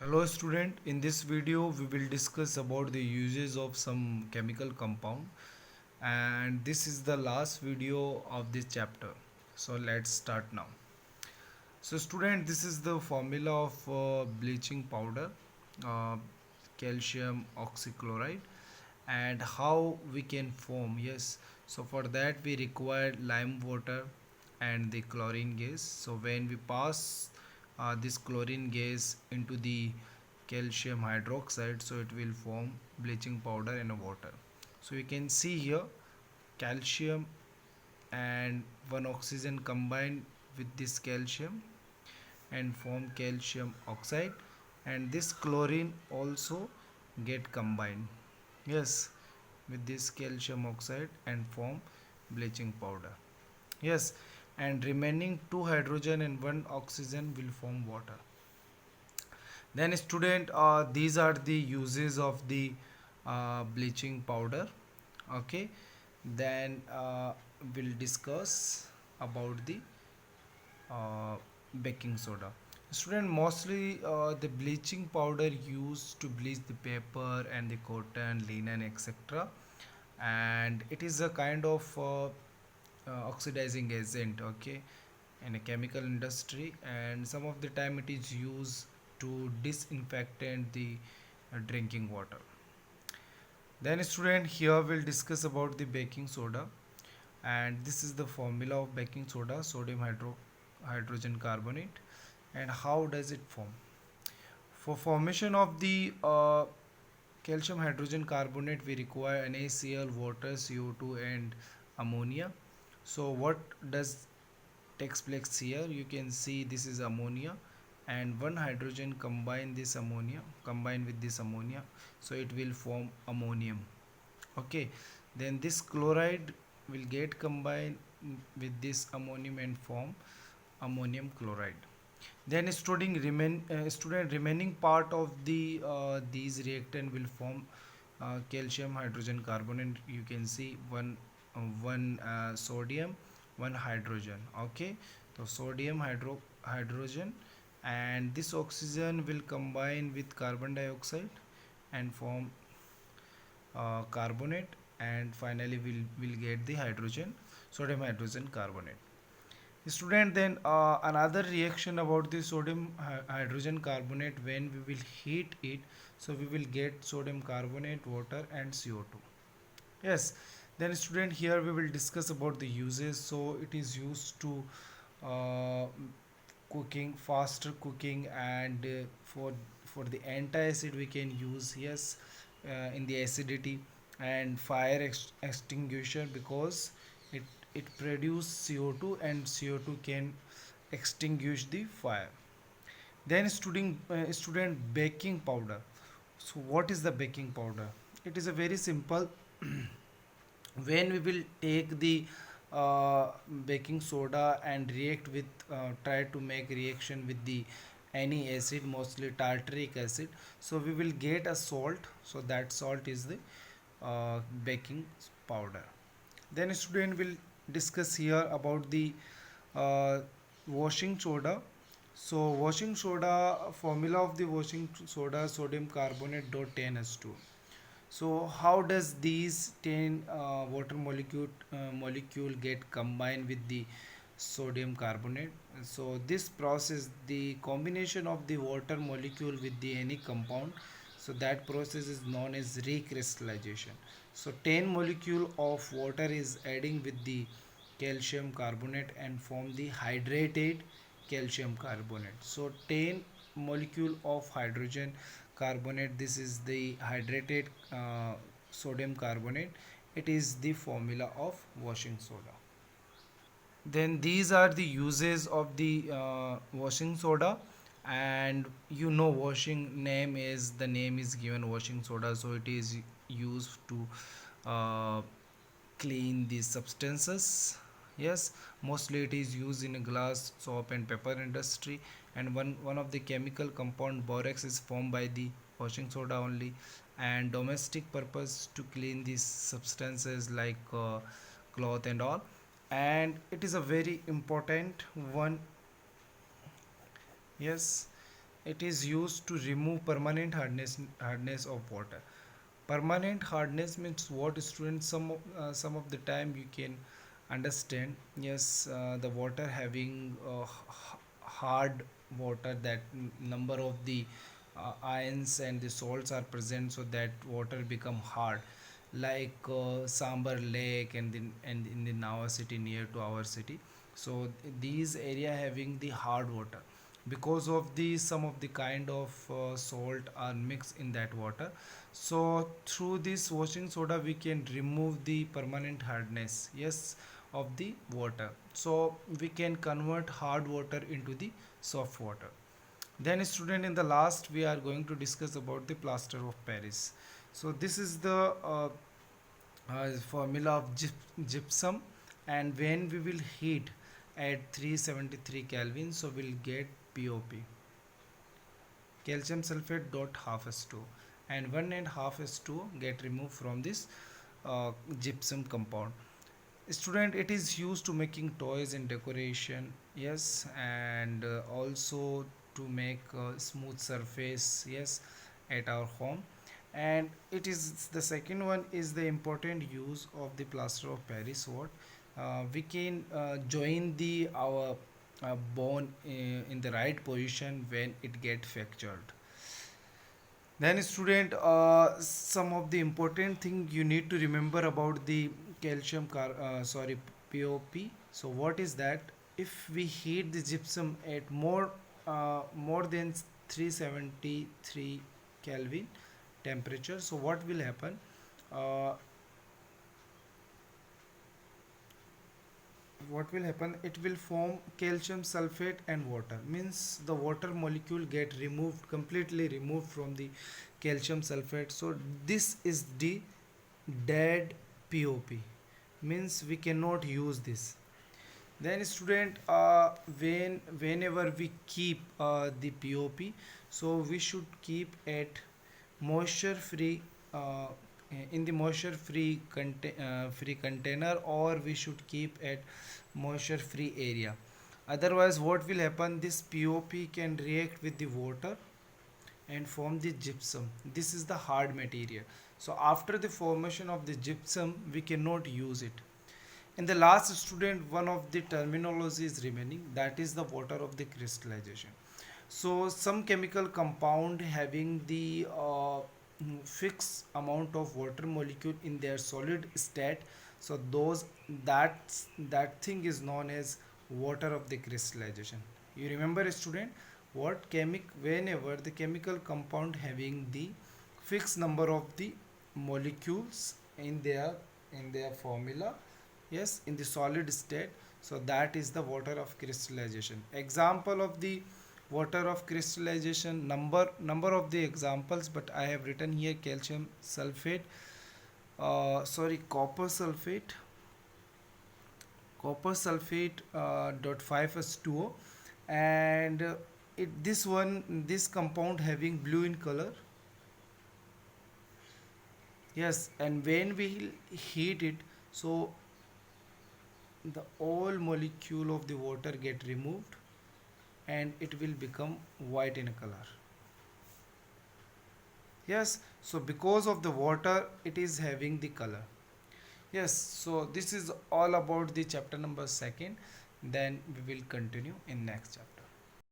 Hello student, in this video we will discuss about the uses of some chemical compound, and this is the last video of this chapter. So let's start now. So student, this is the formula of bleaching powder, uh, calcium oxychloride, and how we can form. Yes, so for that we require lime water and the chlorine gas. So when we pass this chlorine gas into the calcium hydroxide, so it will form bleaching powder in a water. So you can see here calcium and one oxygen combined with this calcium and form calcium oxide, and this chlorine also get combined, yes, with this calcium oxide and form bleaching powder. Yes, and remaining two hydrogen and one oxygen will form water. Then student, these are the uses of the bleaching powder. Okay, then we'll discuss about the uh, baking soda. Student, mostly the bleaching powder used to bleach the paper and the cotton, linen, etc. And it is a kind of oxidizing agent, okay, in a chemical industry, and some of the time it is used to disinfectant the drinking water. Then student, here we'll discuss about the baking soda, and this is the formula of baking soda: sodium hydrogen carbonate. And how does it form? For formation of the calcium hydrogen carbonate, we require NaCl, water, CO2, and ammonia. So what does takes place here? You can see this is ammonia, and one hydrogen combine with this ammonia, so it will form ammonium. Okay, then this chloride will get combined with this ammonium and form ammonium chloride. Then student, remaining part of the these reactant will form calcium hydrogen carbonate. You can see one sodium, one hydrogen. Okay, so sodium hydrogen, and this oxygen will combine with carbon dioxide and form carbonate, and finally we'll get the hydrogen, sodium hydrogen carbonate. Student, then another reaction about the sodium hydrogen carbonate, when we will heat it, so we will get sodium carbonate, water, and CO2. Yes, then student, here we will discuss about the uses. So it is used to uh, cooking, faster cooking, and for the anti-acid we can use, yes, in the acidity, and fire extinguisher, because it it produce CO2, and CO2 can extinguish the fire. Then student, baking powder. So what is the baking powder? It is a very simple. When we will take the baking soda and react with try to make reaction with the any acid, mostly tartaric acid, so we will get a salt. So that salt is the baking powder. Then student will discuss here about the uh, washing soda. So washing soda, formula of the washing soda: sodium carbonate dot 10H2. So how does these 10 water molecule get combined with the sodium carbonate? So this process, the combination of the water molecule with the any compound, so that process is known as recrystallization. So 10 molecule of water is adding with the calcium carbonate and form the hydrated calcium carbonate. So 10 molecule of hydrogen carbonate, this is the hydrated sodium carbonate. It is the formula of washing soda. Then these are the uses of the washing soda. And washing name is, the name is given washing soda, so it is used to uh, clean these substances. Yes, mostly it is used in a glass, soap, and paper industry. And one of the chemical compound borax is formed by the washing soda only, and domestic purpose to clean these substances like cloth and all. And it is a very important one. Yes, it is used to remove permanent hardness of water. Permanent hardness means what, students? Some of the time you can understand, yes, the water having hard water, that number of the ions and the salts are present, so that water become hard, like Sambar Lake and in the Nava city, near to our city. So these area having the hard water, because of the some of the kind of salt are mixed in that water. So through this washing soda we can remove the permanent hardness, yes, of the water. So we can convert hard water into the soft water. Then student, in the last we are going to discuss about the plaster of Paris. So this is the formula of gypsum, and when we will heat at 373 Kelvin, so we'll get POP, calcium sulfate dot half S2, and 1.5 S2 get removed from this gypsum compound. Student, it is used to making toys and decoration, yes, and also to make smooth surface, yes, at our home. And it is the second one is the important use of the plaster of Paris. What we can join the our bone in the right position when it get fractured. Then student, some of the important thing you need to remember about the POP. So what is that? If we heat the gypsum at more than 373 Kelvin temperature, so what will happen? Uh, what will happen, it will form calcium sulfate and water, means the water molecule get removed, completely removed from the calcium sulfate. So this is the dead POP, means we cannot use this. Then student, whenever we keep the POP, so we should keep at moisture free, in the moisture free free container, or we should keep at moisture free area. Otherwise what will happen, this POP can react with the water and form the gypsum. This is the hard material. So after the formation of the gypsum we cannot use it. In the last student, one of the terminology is remaining, that is the water of the crystallization. So some chemical compound having the fixed amount of water molecule in their solid state, so those that thing is known as water of the crystallization. You remember student, what whenever the chemical compound having the fixed number of the molecules in their formula, yes, in the solid state, so that is the water of crystallization. Example of the water of crystallization, number of the examples, but I have written here calcium sulfate, copper sulfate dot 5s2o, and this compound having blue in color, yes, and when we heat it, so the all molecule of the water get removed and it will become white in color. Yes, so because of the water it is having the color. Yes, so this is all about the chapter number second. Then we will continue in next chapter.